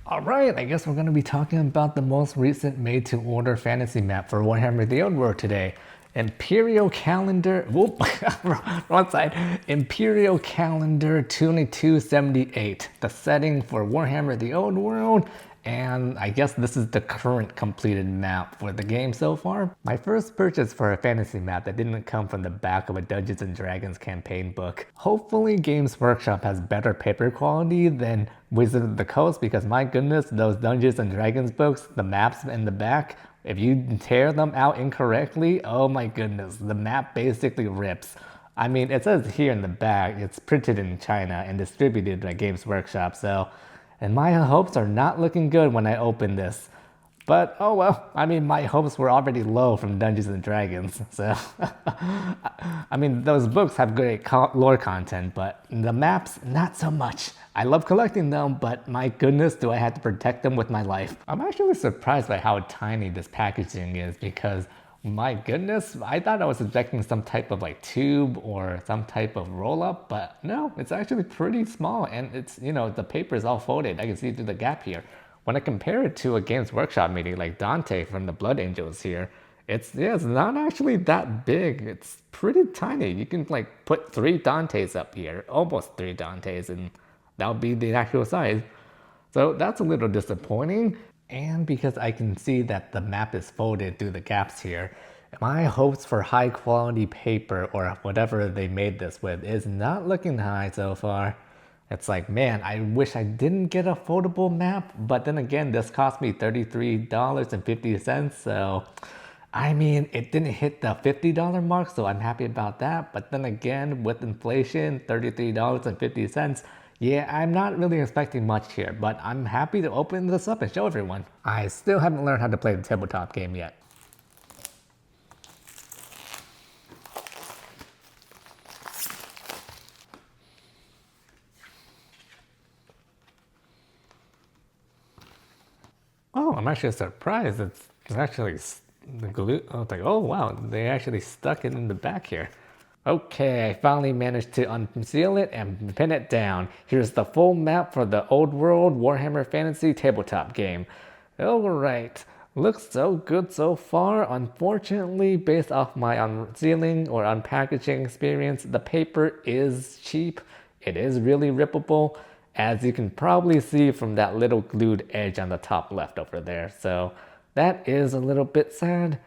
Alright, I guess we're going to be talking about the most recent made-to-order fantasy map for Warhammer the Old World today. Imperial Calendar, whoop, wrong side. Imperial Calendar 2278, the setting for Warhammer the Old World, and I guess this is the current completed map for the game so far. My first purchase for a fantasy map that didn't come from the back of a Dungeons & Dragons campaign book. Hopefully Games Workshop has better paper quality than Wizard of the Coast, because my goodness, those Dungeons & Dragons books, the maps in the back, if you tear them out incorrectly, oh my goodness, the map basically rips. I mean, it says here in the back, it's printed in China and distributed by Games Workshop, and my hopes are not looking good when I open this. But oh well, I mean, my hopes were already low from Dungeons and Dragons, so I mean, those books have great lore content, but the maps, not so much. I love collecting them, but my goodness, do I have to protect them with my life. I'm actually surprised by how tiny this packaging is, because my goodness, I thought I was expecting some type of like tube or some type of roll up, but no, it's actually pretty small, and it's, the paper is all folded. I can see through the gap here. When I compare it to a Games Workshop meeting like Dante from the Blood Angels here, it's not actually that big. It's pretty tiny. You can like put 3 Dantes up here, almost 3 Dantes, and that'll be the actual size. So that's a little disappointing. And because I can see that the map is folded through the gaps here, my hopes for high quality paper or whatever they made this with is not looking high so far. It's like, man, I wish I didn't get a foldable map, but then again, this cost me $33.50, so I mean, it didn't hit the $50 mark, so I'm happy about that. But then again, with inflation, $33.50, yeah, I'm not really expecting much here, but I'm happy to open this up and show everyone. I still haven't learned how to play the tabletop game yet. Oh, I'm actually surprised. It's actually the glue. I was like, oh wow, they actually stuck it in the back here. Okay, I finally managed to unseal it and pin it down. Here's the full map for the Old World Warhammer Fantasy tabletop game. Alright, looks so good so far. Unfortunately, based off my unsealing or unpackaging experience, the paper is cheap. It is really rippable, as you can probably see from that little glued edge on the top left over there. So that is a little bit sad.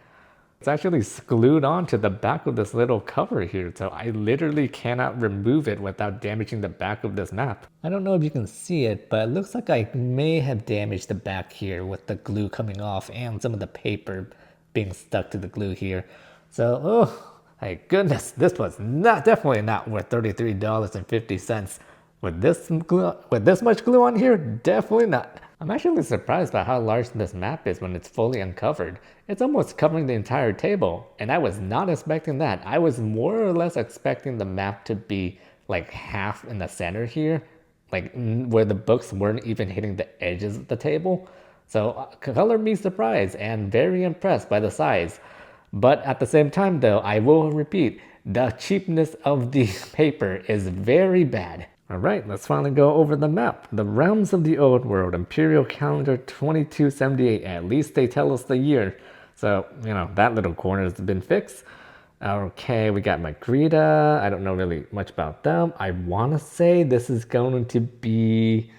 It's actually glued onto the back of this little cover here, so I literally cannot remove it without damaging the back of this map. I don't know if you can see it, but it looks like I may have damaged the back here with the glue coming off and some of the paper being stuck to the glue here. So, oh my goodness, this was definitely not worth $33.50. With this much glue on here, definitely not. I'm actually surprised by how large this map is when it's fully uncovered. It's almost covering the entire table, and I was not expecting that. I was more or less expecting the map to be like half in the center here, like where the books weren't even hitting the edges of the table. So color me surprised and very impressed by the size. But at the same time though, I will repeat, the cheapness of the paper is very bad. Alright, let's finally go over the map. The Realms of the Old World, Imperial Calendar 2278. At least they tell us the year. So, that little corner has been fixed. Okay, we got Magrita. I don't know really much about them. I want to say this is going to be...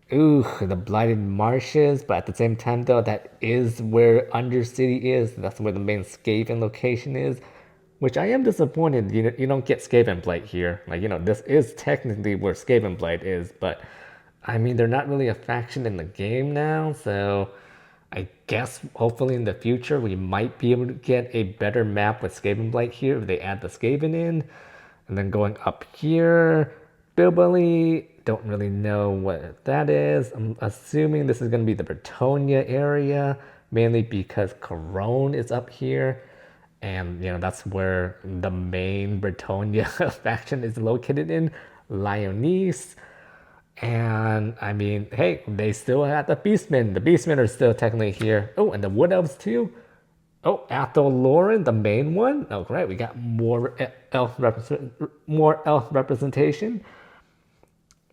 the Blighted Marshes. But at the same time, though, that is where Undercity is. That's where the main Skaven location is. Which I am disappointed you don't get Skavenblight here. Like, this is technically where Skavenblight is, but I mean, they're not really a faction in the game now, so I guess hopefully in the future we might be able to get a better map with Skavenblight here if they add the Skaven in. And then going up here, Bilbali, don't really know what that is. I'm assuming this is going to be the Bretonia area, mainly because Corone is up here. And, that's where the main Bretonia faction is located in, Lyonese. And, I mean, hey, they still have the Beastmen. The Beastmen are still technically here. Oh, and the Wood Elves too. Oh, Athol Lauren, the main one. Oh, great, we got more elf representation.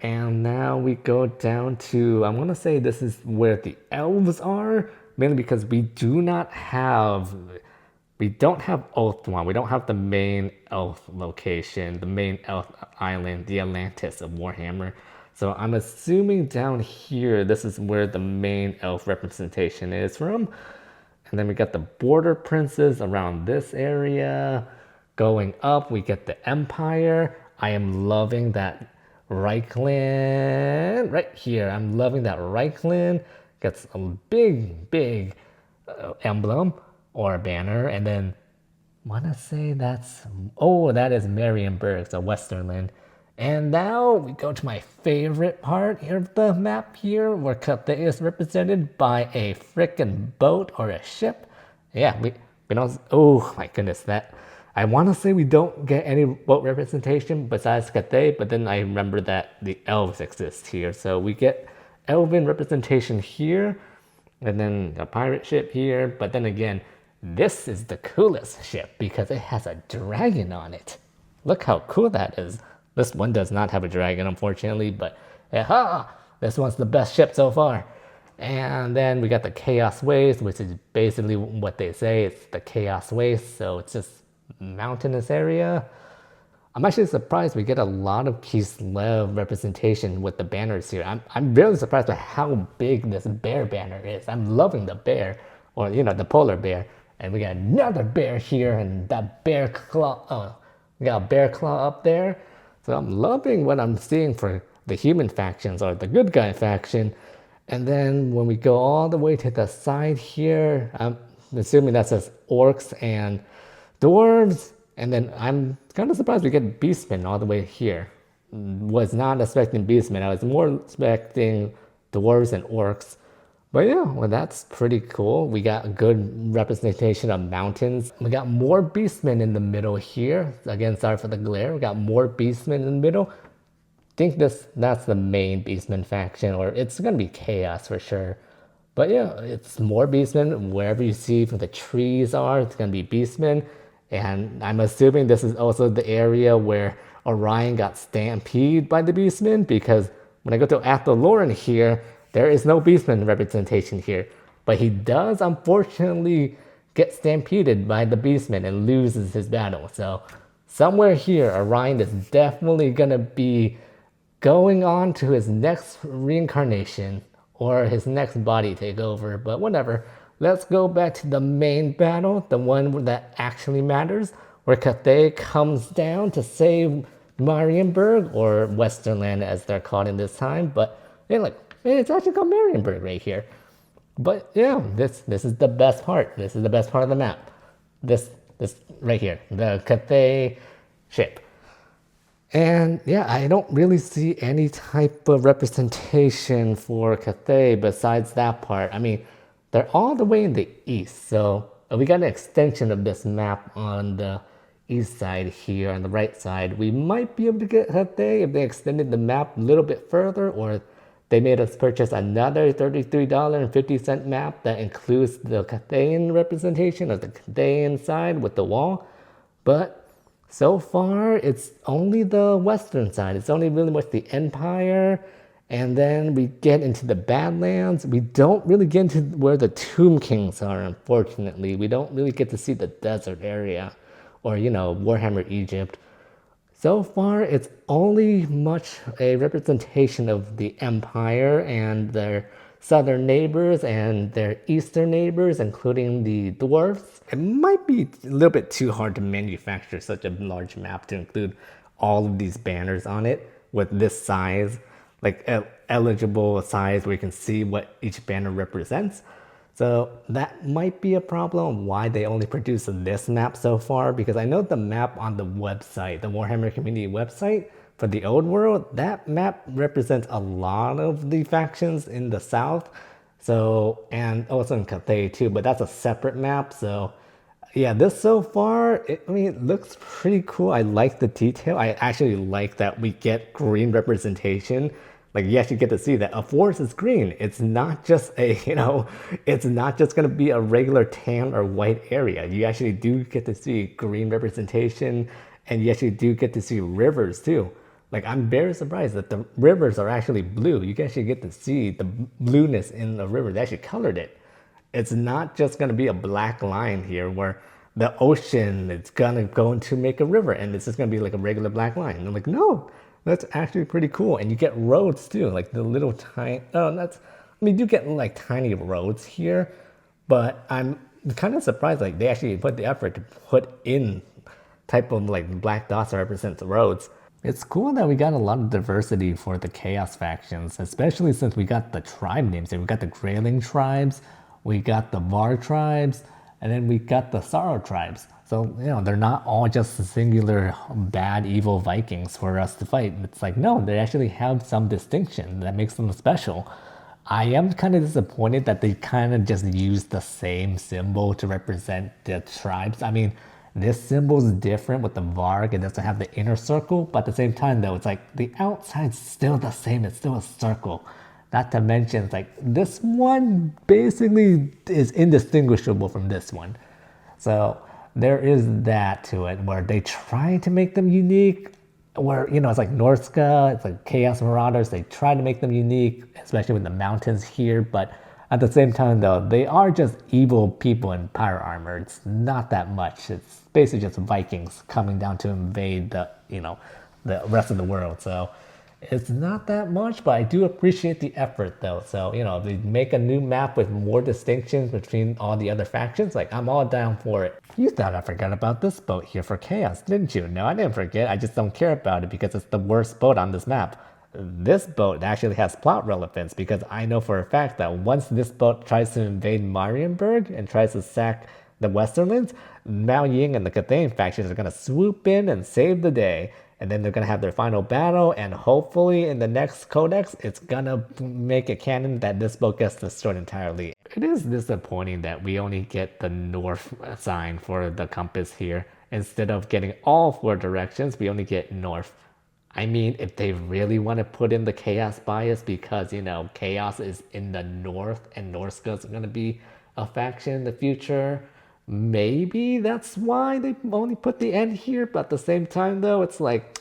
And now we go down to, I want to say this is where the elves are, mainly because we don't have Ulthuan. We don't have the main elf location, the main elf island, the Atlantis of Warhammer. So I'm assuming down here, this is where the main elf representation is from. And then we got the border princes around this area. Going up, we get the Empire. I am loving that Reichland right here. I'm loving that Reichland. Gets a big emblem or a banner. And then, I want to say that is Marienburg, so Westerland. And now we go to my favorite part here of the map here, where Cathay is represented by a frickin' boat or a ship. Yeah, we don't, oh my goodness, that, I want to say we don't get any boat representation besides Cathay, but then I remember that the elves exist here. So we get elven representation here, and then a pirate ship here, but then again, this is the coolest ship because it has a dragon on it. Look how cool that is. This one does not have a dragon, unfortunately, but this one's the best ship so far. And then we got the Chaos Waste, which is basically what they say. It's the Chaos Waste, so it's just mountainous area. I'm actually surprised we get a lot of Kislev representation with the banners here. I'm really surprised by how big this bear banner is. I'm loving the bear, or the polar bear. And we got another bear here, and that bear claw. We got a bear claw up there. So I'm loving what I'm seeing for the human factions, or the good guy faction. And then when we go all the way to the side here, I'm assuming that says orcs and dwarves. And then I'm kind of surprised we get beastmen all the way here. Was not expecting beastmen. I was more expecting dwarves and orcs. But yeah, well, that's pretty cool. We got a good representation of mountains. We got more beastmen in the middle here. Again, sorry for the glare. We got more beastmen in the middle. I think that's the main beastman faction, or it's gonna be chaos for sure. But yeah, it's more beastmen. Wherever you see the trees are, it's gonna be beastmen. And I'm assuming this is also the area where Orion got stampeded by the beastmen, because when I go to Athaloran here, there is no beastman representation here. But he does unfortunately get stampeded by the beastmen and loses his battle. So somewhere here, Orion is definitely gonna be going on to his next reincarnation or his next body takeover, but whatever. Let's go back to the main battle, the one that actually matters, where Cathay comes down to save Marienburg, or Westerland as they're called in this time. But it's actually called Marienburg right here. But yeah, this is the best part. This is the best part of the map. This right here, the Cathay ship. And yeah, I don't really see any type of representation for Cathay besides that part. I mean, they're all the way in the east, so we got an extension of this map on the east side here, on the right side. We might be able to get Cathay if they extended the map a little bit further, or they made us purchase another $33.50 map that includes the Cathayan representation of the Cathayan side with the wall. But so far, it's only the western side. It's only really much the Empire. And then we get into the Badlands. We don't really get into where the Tomb Kings are, unfortunately. We don't really get to see the desert area, or, Warhammer Egypt. So far, it's only much a representation of the Empire and their southern neighbors and their eastern neighbors, including the dwarves. It might be a little bit too hard to manufacture such a large map to include all of these banners on it with this size, like eligible size where you can see what each banner represents. So that might be a problem why they only produce this map so far, because I know the map on the website, the Warhammer community website for the old world, that map represents a lot of the factions in the south. So, and also in Cathay too, but that's a separate map. So yeah, this so far, it looks pretty cool. I like the detail. I actually like that we get green representation. Like, you actually get to see that a forest is green. It's not just it's not just going to be a regular tan or white area. You actually do get to see green representation, and you actually do get to see rivers too. Like, I'm very surprised that the rivers are actually blue. You can actually get to see the blueness in the river. They actually colored it. It's not just going to be a black line here where the ocean is going to go into make a river and it's just going to be like a regular black line. And I'm like, no, that's actually pretty cool. And you get roads too, like the little tiny, oh, that's, I mean, you get like tiny roads here, but I'm kind of surprised like they actually put the effort to put in type of like black dots that represent the roads. It's cool that we got a lot of diversity for the Chaos factions, especially since we got the tribe names here. We got the Grayling tribes, we got the Var tribes, and then we got the Sorrow tribes. So, you know, they're not all just singular bad, evil Vikings for us to fight. It's like, no, they actually have some distinction that makes them special. I am kind of disappointed that they kind of just used the same symbol to represent the tribes. I mean, this symbol is different with the Varg. It doesn't have the inner circle, but at the same time, though, it's like the outside's still the same. It's still a circle. Not to mention, it's like this one basically is indistinguishable from this one. So there is that to it where they try to make them unique. Where, you know, it's like Norska, it's like Chaos Marauders. They try to make them unique, especially with the mountains here. But at the same time, though, they are just evil people in pyre armor. It's not that much. It's basically just Vikings coming down to invade the, you know, the rest of the world. So it's not that much, but I do appreciate the effort, though. So, you know, if they make a new map with more distinctions between all the other factions, like, I'm all down for it. You thought I forgot about this boat here for Chaos, didn't you? No, I didn't forget. I just don't care about it because it's the worst boat on this map. This boat actually has plot relevance because I know for a fact that once this boat tries to invade Marienburg and tries to sack the Westerlands, Miao Ying and the Cathane factions are going to swoop in and save the day. And then they're going to have their final battle, and hopefully in the next codex, it's going to make it canon that this boat gets destroyed entirely. It is disappointing that we only get the north sign for the compass here. Instead of getting all 4 directions, we only get north. I mean, if they really want to put in the chaos bias because, you know, chaos is in the north and Norska is going to be a faction in the future, maybe that's why they only put the N here. But at the same time, though, it's like,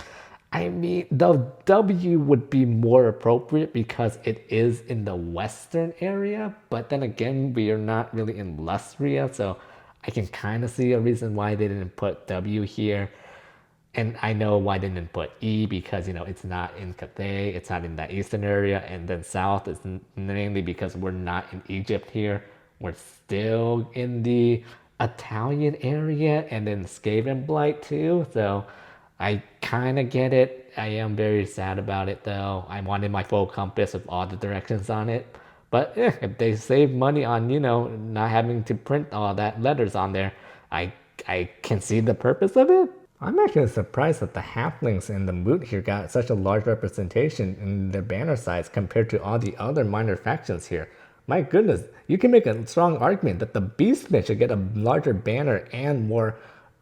I mean, the W would be more appropriate because it is in the western area. But then again, we are not really in Lustria, so I can kind of see a reason why they didn't put W here. And I know why they didn't put E because, you know, it's not in Cathay, it's not in that eastern area. And then south is mainly because we're not in Egypt here. We're still in the Italian area and then Skaven Blight too. So I kind of get it. I am very sad about it though. I wanted my full compass with all the directions on it. But if they save money on, you know, not having to print all that letters on there, I can see the purpose of it. I'm actually surprised that the halflings in the moot here got such a large representation in their banner size compared to all the other minor factions here. My goodness, you can make a strong argument that the beastmen should get a larger banner and more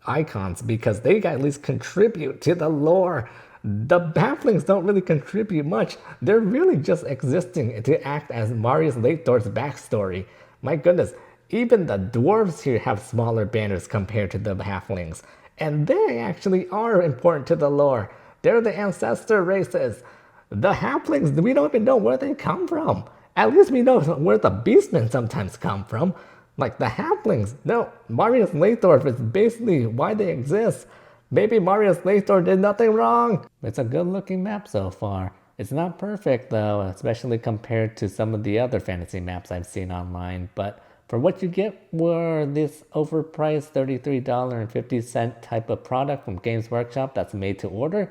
icons because they at least contribute to the lore. The halflings don't really contribute much. They're really just existing to act as Marius Laethor's backstory. My goodness, even the dwarves here have smaller banners compared to the halflings. And they actually are important to the lore. They're the ancestor races. The halflings, we don't even know where they come from. At least we know where the beastmen sometimes come from. Like the halflings. No, Marius Laethor is basically why they exist. Maybe Marius Laethor did nothing wrong. It's a good looking map so far. It's not perfect though, especially compared to some of the other fantasy maps I've seen online. But for what you get for this overpriced $33.50 type of product from Games Workshop that's made to order,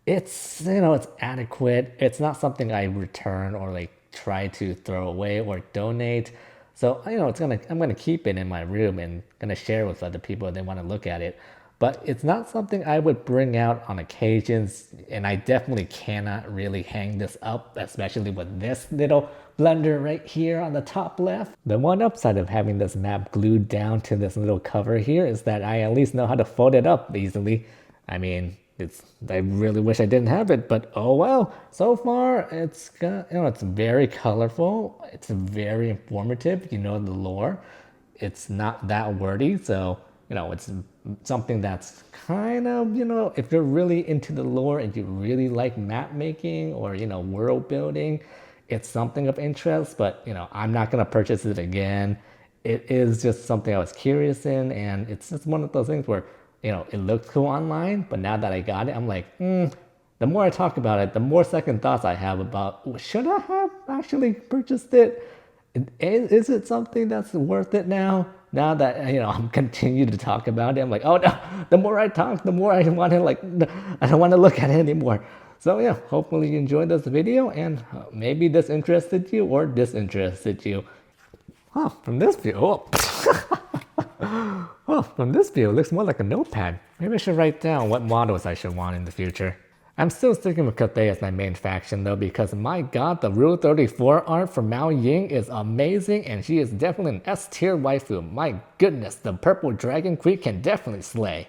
it's, you know, it's adequate. It's not something I return or like try to throw away or donate. So, you know, I'm gonna keep it in my room and gonna share with other people if they want to look at it. But it's not something I would bring out on occasions, and I definitely cannot really hang this up, especially with this little blender right here on the top left. The one upside of having this map glued down to this little cover here is that I at least know how to fold it up easily. I mean, I really wish I didn't have it, but oh well. So far, it's got, you know, it's very colorful. It's very informative. You know the lore. It's not that wordy, so you know it's something that's kind of, if you're really into the lore and you really like map making or, world building, it's something of interest, but, I'm not going to purchase it again. It is just something I was curious in, and it's just one of those things where, it looked cool online, but now that I got it, I'm like, the more I talk about it, the more second thoughts I have about, should I have actually purchased it? Is it something that's worth it now? Now that I'm continuing to talk about it, I'm like, oh no. The more I talk, the more I want to I don't want to look at it anymore. So yeah, hopefully you enjoyed this video, and maybe this interested you or disinterested you. Oh, from this view, from this view, it looks more like a notepad. Maybe I should write down what models I should want in the future. I'm still sticking with Cathay as my main faction though, because my god, the Rule 34 art for Miao Ying is amazing, and she is definitely an S tier waifu. My goodness, the purple dragon queen can definitely slay.